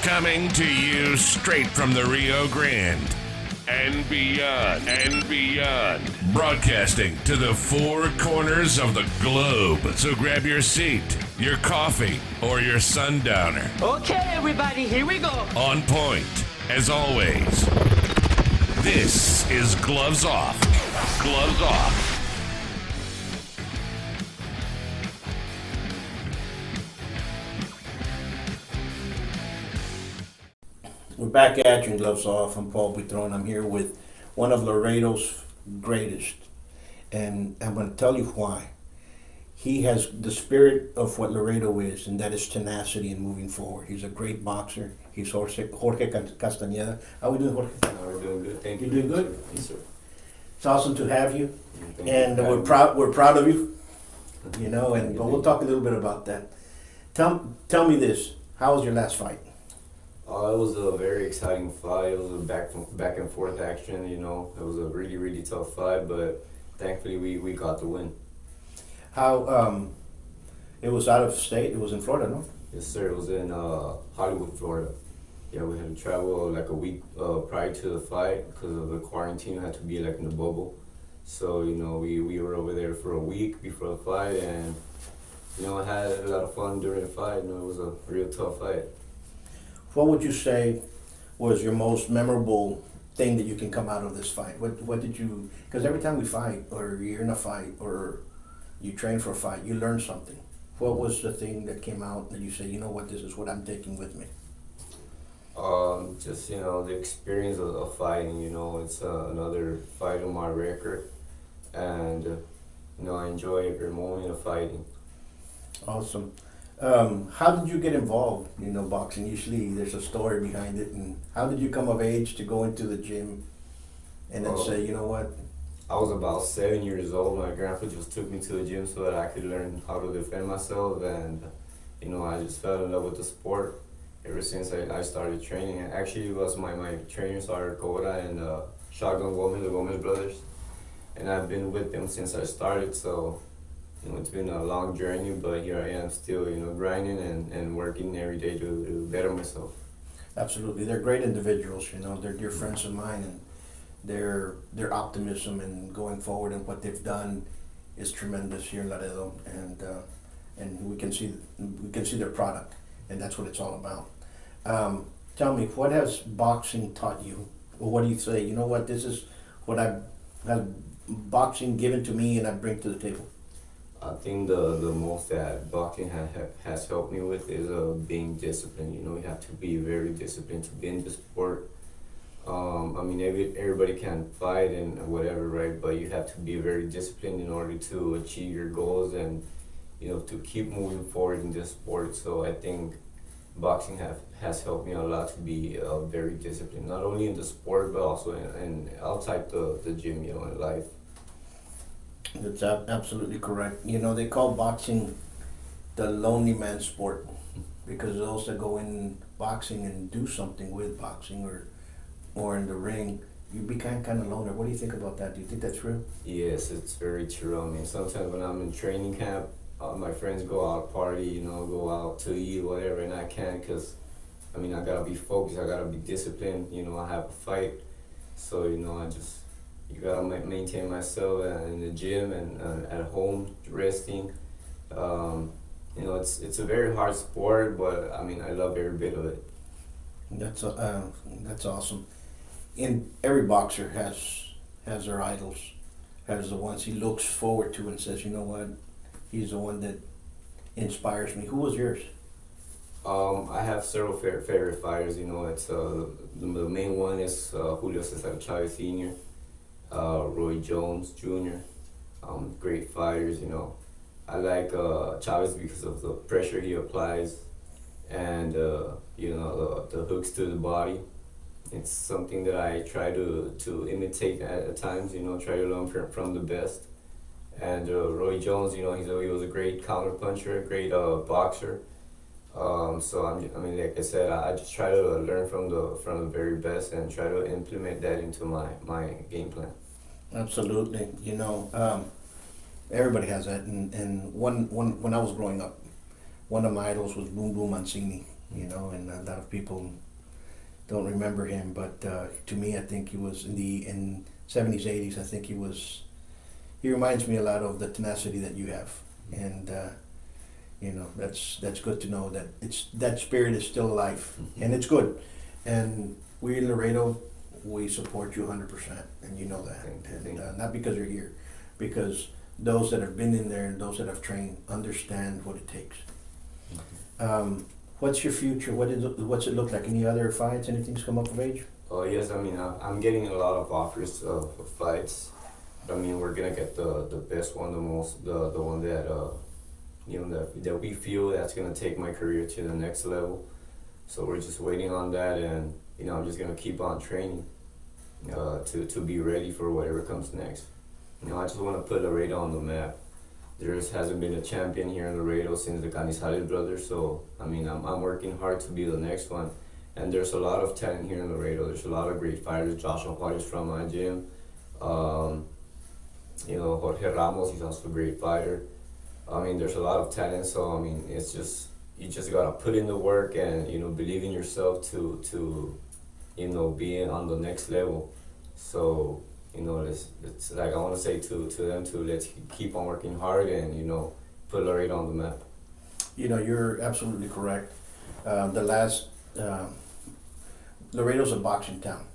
Coming to you straight from the Rio Grande and beyond. Broadcasting to the four corners of the globe. So grab your seat, your coffee, or your sundowner. Okay, everybody, here we go. On point, as always. This is Gloves Off. Gloves Off. We're back at you in Gloves Off. I'm Paul Buitrón. I'm here with one of Laredo's greatest. And I'm going to tell you why. He has the spirit of what Laredo is, and that is tenacity and moving forward. He's a great boxer. He's Jorge Castaneda. How are we doing, Jorge? We're doing good. Thank you. You doing good? Yes, sir. It's awesome to have you. Thank And you. we're proud of you. You know, and but we'll talk a little bit about that. Tell me this. How was your last fight? It was a very exciting fight. It was a back and forth action. You know, it was a really, really tough fight, but thankfully we got the win. How it was out of state. It was in Florida, no? Yes, sir. It was in Hollywood, Florida. Yeah, we had to travel like a week prior to the fight because of the quarantine. We had to be like in the bubble. So you know, we were over there for a week before the fight, and you know, I had a lot of fun during the fight. You know, it was a real tough fight. What would you say was your most memorable thing that you can come out of this fight? What did you? Because every time we fight, or you're in a fight, or you train for a fight, you learn something. What was the thing that came out that you say, you know what, this is what I'm taking with me? Just, you know, the experience of fighting. You know, it's another fight on my record, and you know, I enjoy every moment of fighting. Awesome. How did you get involved? You know, boxing. Usually, there's a story behind it. And how did you come of age to go into the gym, and then say, you know what? I was about 7 years old. My grandpa just took me to the gym so that I could learn how to defend myself, and you know, I just fell in love with the sport ever since I started training. Actually, it was my trainers are Cobra and Shotgun Gomez, the Gomez brothers, and I've been with them since I started. So you know, it's been a long journey, but here I am still, you know, grinding and working every day to better myself. Absolutely, they're great individuals. You know, they're dear friends of mine, and their optimism and going forward and what they've done is tremendous here in Laredo, and we can see their product, and that's what it's all about. Tell me, what has boxing taught you, or what do you say? You know what, this is what I've had boxing given to me, and I bring to the table. I think the most that boxing has helped me with is being disciplined. You know, you have to be very disciplined to be in the sport. I mean, everybody can fight and whatever, right? But you have to be very disciplined in order to achieve your goals and, you know, to keep moving forward in this sport. So I think boxing has helped me a lot to be very disciplined, not only in the sport, but also in outside the gym, you know, in life. That's absolutely correct. You know, they call boxing the lonely man's sport because those that go in boxing and do something with boxing or in the ring, you become kind of lonely. What do you think about that? Do you think that's real? Yes, it's very true. I mean, sometimes when I'm in training camp, my friends go out party, you know, go out to eat, whatever, and I can't because, I mean, I gotta be focused, I gotta be disciplined, you know, I have a fight. So, you know, you gotta maintain myself in the gym and at home, resting. You know, it's a very hard sport, but I mean, I love every bit of it. That's awesome. And every boxer has their idols, has the ones he looks forward to and says, you know what, he's the one that inspires me. Who was yours? I have several favorite fighters. You know, it's the main one is Julio Cesar Chavez Sr., Roy Jones Jr., great fighters. You know, I like Chavez because of the pressure he applies, and you know, the hooks to the body. It's something that I try to imitate at times. You know, try to learn from the best. And Roy Jones, you know, he was a great counter puncher, a great boxer. So I mean, like I said, I just try to learn from the very best and try to implement that into my game plan. Absolutely. You know, everybody has that. And when I was growing up, one of my idols was Boom Boom Mancini. you know, and a lot of people don't remember him, but to me, I think he was in 70s, 80s. I think he reminds me a lot of the tenacity that you have, and you know, that's good to know that that spirit is still alive, and it's good. And we in Laredo, we support you 100%, and you know that. And not because you're here, because those that have been in there and those that have trained understand what it takes. What's your future? What's it look like? Any other fights? Anything's come up of age? Oh yes, I mean I'm getting a lot of offers of fights. I mean we're gonna get the best one, the one that you know that we feel that's gonna take my career to the next level. So we're just waiting on that, and you know I'm just gonna keep on training to be ready for whatever comes next. You know I just want to put Laredo on the map. There hasn't been a champion here in Laredo since the Canizales brothers, so I mean I'm working hard to be the next one. And there's a lot of talent here in Laredo. There's a lot of great fighters. Joshua Juarez from my gym. You know, Jorge Ramos, he's also a great fighter. I mean, there's a lot of talent, so I mean, it's just, you just gotta put in the work and, you know, believe in yourself to you know, be on the next level. So, you know, it's like I wanna say to them to let's keep on working hard and, you know, put Laredo on the map. You know, you're absolutely correct. Laredo's a boxing town,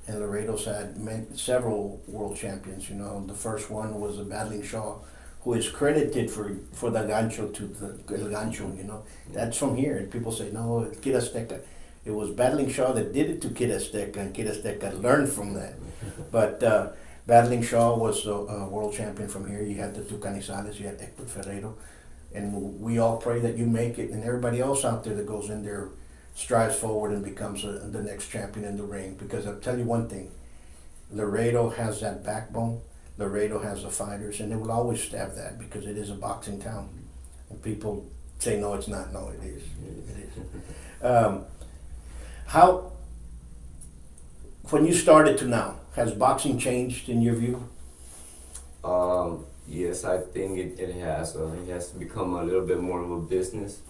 and Laredo's had several world champions. You know, the first one was a Battling Shaw, who is credited for the gancho to the El Gancho. You know, that's from here, and people say no, it's Kid Azteca. It was Battling Shaw that did it to Kid Azteca, and Kid Azteca learned from that. But Battling Shaw was a world champion from here. You had the two Canizales, you had Hector Ferrero, and we all pray that you make it, and everybody else out there that goes in there strives forward and becomes the next champion in the ring. Because I'll tell you one thing, Laredo has that backbone, Laredo has the fighters, and it will always have that because it is a boxing town. And people say, no, it's not. No, it is. It is. When you started to now, has boxing changed in your view? Yes, I think it has. It has become a little bit more of a business.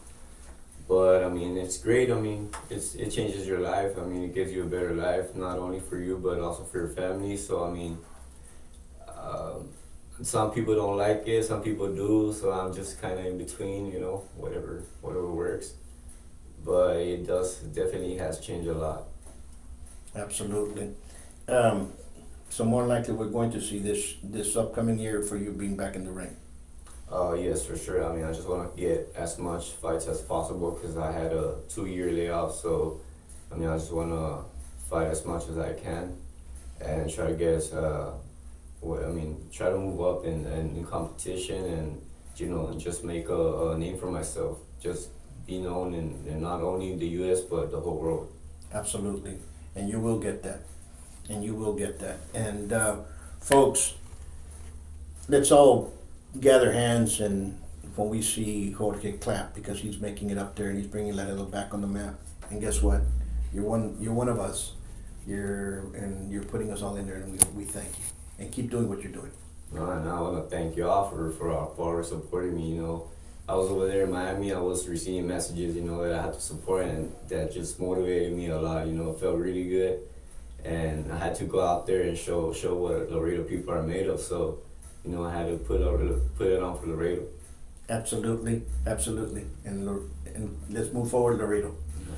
But I mean, it's great. I mean, it changes your life. I mean, it gives you a better life, not only for you, but also for your family. So I mean, some people don't like it, some people do. So I'm just kind of in between, you know, whatever works. But it definitely has changed a lot. Absolutely. So more likely we're going to see this upcoming year for you being back in the ring. Yes, for sure. I mean, I just want to get as much fights as possible because I had a 2-year layoff. So, I mean, I just want to fight as much as I can and try to get, try to move up in competition and, you know, and just make a name for myself. Just be known in not only the U.S. but the whole world. Absolutely, and you will get that, and folks, let's all gather hands, and when we see Jorge clap, because he's making it up there and he's bringing Laredo back on the map. And guess what? You're one of us. You're putting us all in there, and we thank you. And keep doing what you're doing. No, and I want to thank you all for supporting me. You know, I was over there in Miami. I was receiving messages, you know, that I had to support, and that just motivated me a lot. You know, it felt really good, and I had to go out there and show what Laredo people are made of. So, you know, I had to put it on for Laredo. Absolutely. And let's move forward, Laredo.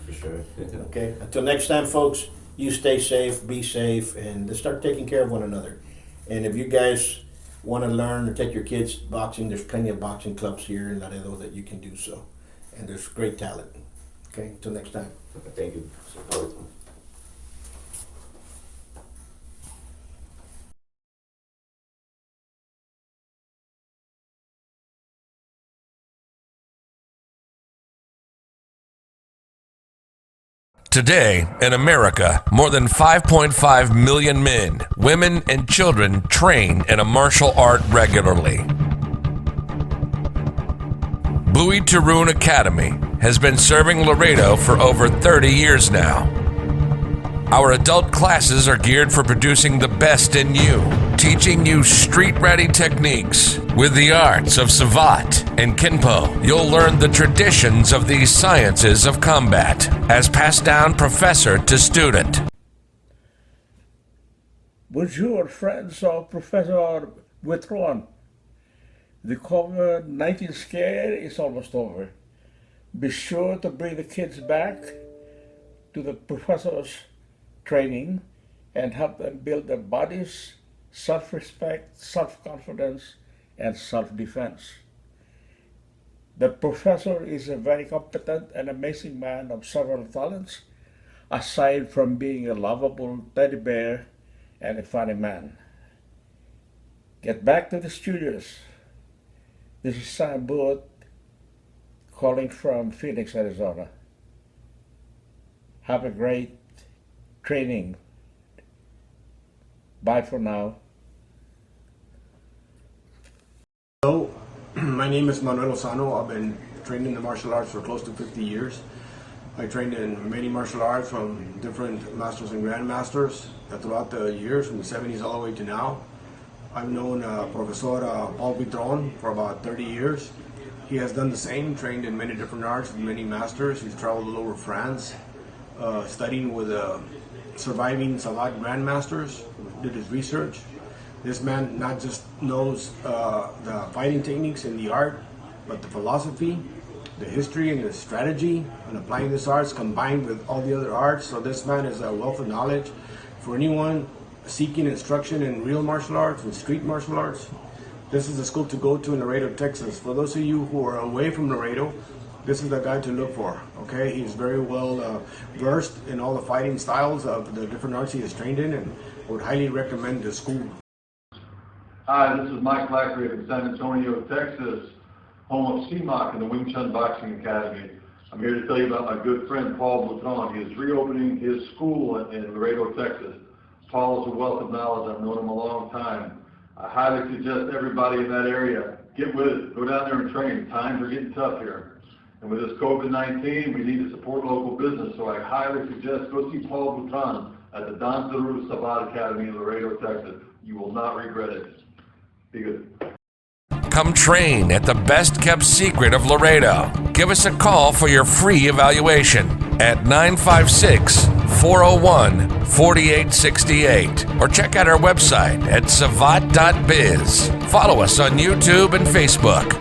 For sure. Okay. Until next time, folks, you stay safe, be safe, and let's start taking care of one another. And if you guys want to learn or take your kids boxing, there's plenty of boxing clubs here in Laredo that you can do so. And there's great talent. Okay. Until next time. Thank you. Today, in America, more than 5.5 million men, women, and children train in a martial art regularly. Buitrón Academy has been serving Laredo for over 30 years now. Our adult classes are geared for producing the best in you. teaching you street-ready techniques. With the arts of Savate and Kinpo, you'll learn the traditions of these sciences of combat as passed down professor to student. Bonjour, friends of Professeur Buitrón. The COVID-19 scare is almost over. Be sure to bring the kids back to the professor's training and help them build their bodies, self-respect, self-confidence, and self-defense. The professor is a very competent and amazing man of several talents, aside from being a lovable teddy bear and a funny man. Get back to the studios. This is Sam Booth calling from Phoenix, Arizona. Have a great training. Bye for now. Hello, my name is Manuel Lozano. I've been trained in the martial arts for close to 50 years. I trained in many martial arts from different masters and grandmasters throughout the years, from the 70s all the way to now. I've known Professeur Buitrón for about 30 years. He has done the same, trained in many different arts with many masters. He's traveled all over France, studying with surviving Savate grandmasters, did his research. This man not just knows the fighting techniques and the art, but the philosophy, the history and the strategy and applying this arts combined with all the other arts. So this man is a wealth of knowledge for anyone seeking instruction in real martial arts and street martial arts. This is the school to go to in Laredo, Texas. For those of you who are away from Laredo, this is the guy to look for. Okay, he's very well versed in all the fighting styles of the different arts he has trained in, and I would highly recommend the school. Hi, this is Mike Lackery from San Antonio, Texas, home of CMOC and the Wing Chun Boxing Academy. I'm here to tell you about my good friend Paul Buitrón. He is reopening his school in Laredo, Texas. Paul is a wealth of knowledge. I've known him a long time. I highly suggest everybody in that area get with it. Go down there and train. Times are getting tough here. And with this COVID-19, we need to support local business. So I highly suggest go see Paul Buitrón at the Don Zaru Savate Academy in Laredo, Texas. You will not regret it. Be good. Come train at the best kept secret of Laredo. Give us a call for your free evaluation at 956-401-4868 or check out our website at savate.biz. Follow us on YouTube and Facebook.